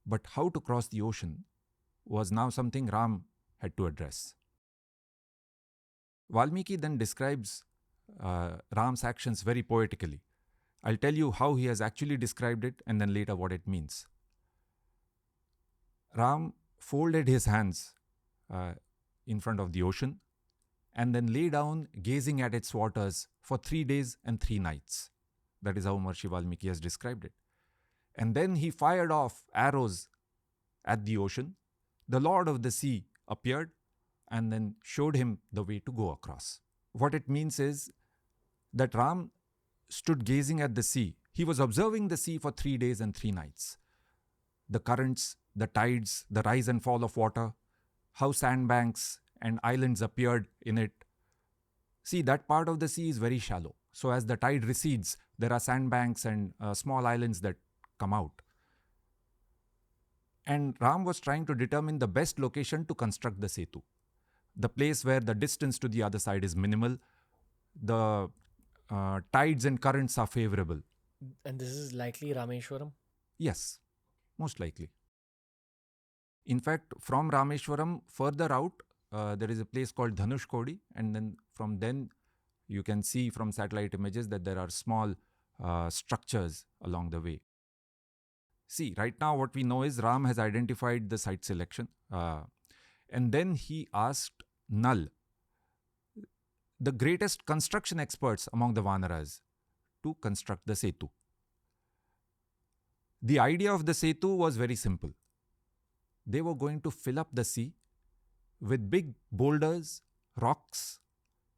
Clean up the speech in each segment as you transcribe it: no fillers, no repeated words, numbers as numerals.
But how to cross the ocean was now something Ram had to address. Valmiki then describes Ram's actions very poetically. I'll tell you how he has actually described it and then later what it means. Ram folded his hands in front of the ocean and then lay down gazing at its waters for 3 days and 3 nights. That is how Maharshi Valmiki has described it. And then he fired off arrows at the ocean. The Lord of the Sea appeared and then showed him the way to go across. What it means is that Ram stood gazing at the sea. He was observing the sea for 3 days and 3 nights. The currents, the tides, the rise and fall of water, how sandbanks and islands appeared in it. See, that part of the sea is very shallow. So as the tide recedes, there are sandbanks and small islands that come out. And Ram was trying to determine the best location to construct the Setu. The place where the distance to the other side is minimal, the tides and currents are favorable. And this is likely Rameshwaram? Yes, most likely. In fact, from Rameshwaram, further out, there is a place called Dhanushkodi, and then from then you can see from satellite images that there are small structures along the way. See, right now what we know is Ram has identified the site selection, and then he asked Nal, the greatest construction experts among the Vanaras, to construct the Setu. The idea of the Setu was very simple. They were going to fill up the sea with big boulders, rocks,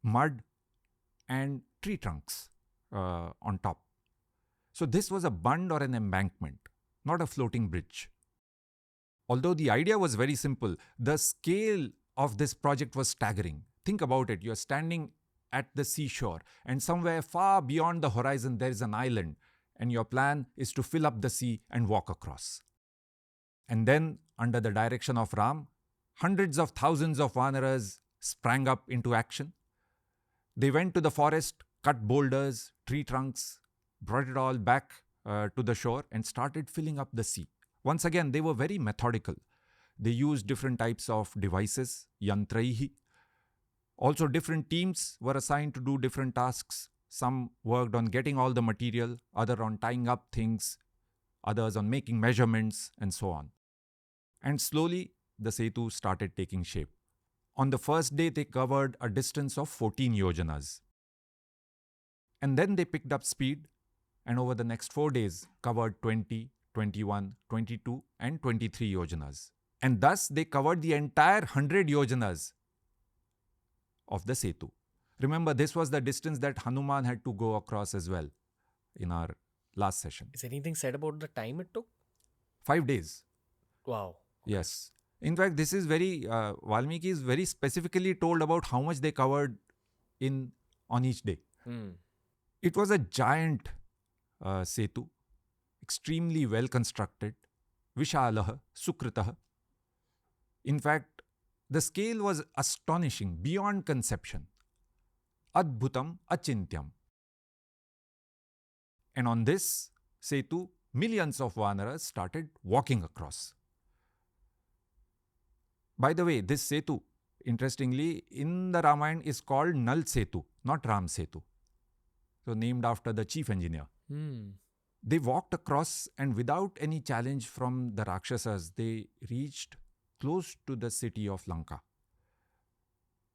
mud, and tree trunks on top. So this was a bund or an embankment, not a floating bridge. Although the idea was very simple, the scale of this project was staggering. Think about it. You're standing at the seashore and somewhere far beyond the horizon there is an island, and your plan is to fill up the sea and walk across. And then, under the direction of Ram, hundreds of thousands of Vanaras sprang up into action. They went to the forest, cut boulders, tree trunks, brought it all back to the shore and started filling up the sea. Once again, they were very methodical. They used different types of devices, yantraihi. Also, different teams were assigned to do different tasks. Some worked on getting all the material, others on tying up things, others on making measurements, and so on. And slowly, the Setu started taking shape. On the first day, they covered a distance of 14 yojanas. And then they picked up speed, and over the next 4 days, covered 20, 21, 22, and 23 yojanas. And thus, they covered the entire 100 yojanas of the Setu. Remember, this was the distance that Hanuman had to go across as well in our last session. Is anything said about the time it took? 5 days. Wow. Yes. In fact, this is very, Valmiki is very specifically told about how much they covered on each day. It was a giant Setu, extremely well constructed, Vishalaha, Sukritaha. In fact, the scale was astonishing, beyond conception. Adbhutam Achintyam. And on this Setu, millions of Vanaras started walking across. By the way, this Setu, interestingly, in the Ramayana is called Nal Setu, not Ram Setu. So named after the chief engineer. They walked across and without any challenge from the Rakshasas, they reached close to the city of Lanka.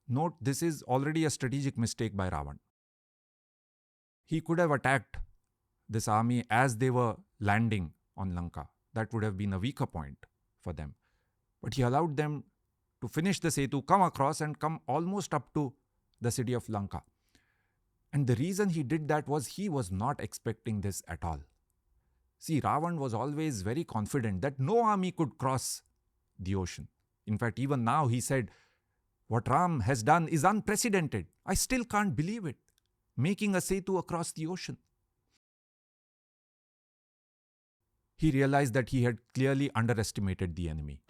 Note, this is already a strategic mistake by Ravan. He could have attacked this army as they were landing on Lanka. That would have been a weaker point for them. But he allowed them to finish the Setu, come across and come almost up to the city of Lanka. And the reason he did that was he was not expecting this at all. See, Ravan was always very confident that no army could cross the ocean. In fact, even now he said, what Ram has done is unprecedented. I still can't believe it. Making a Setu across the ocean. He realized that he had clearly underestimated the enemy.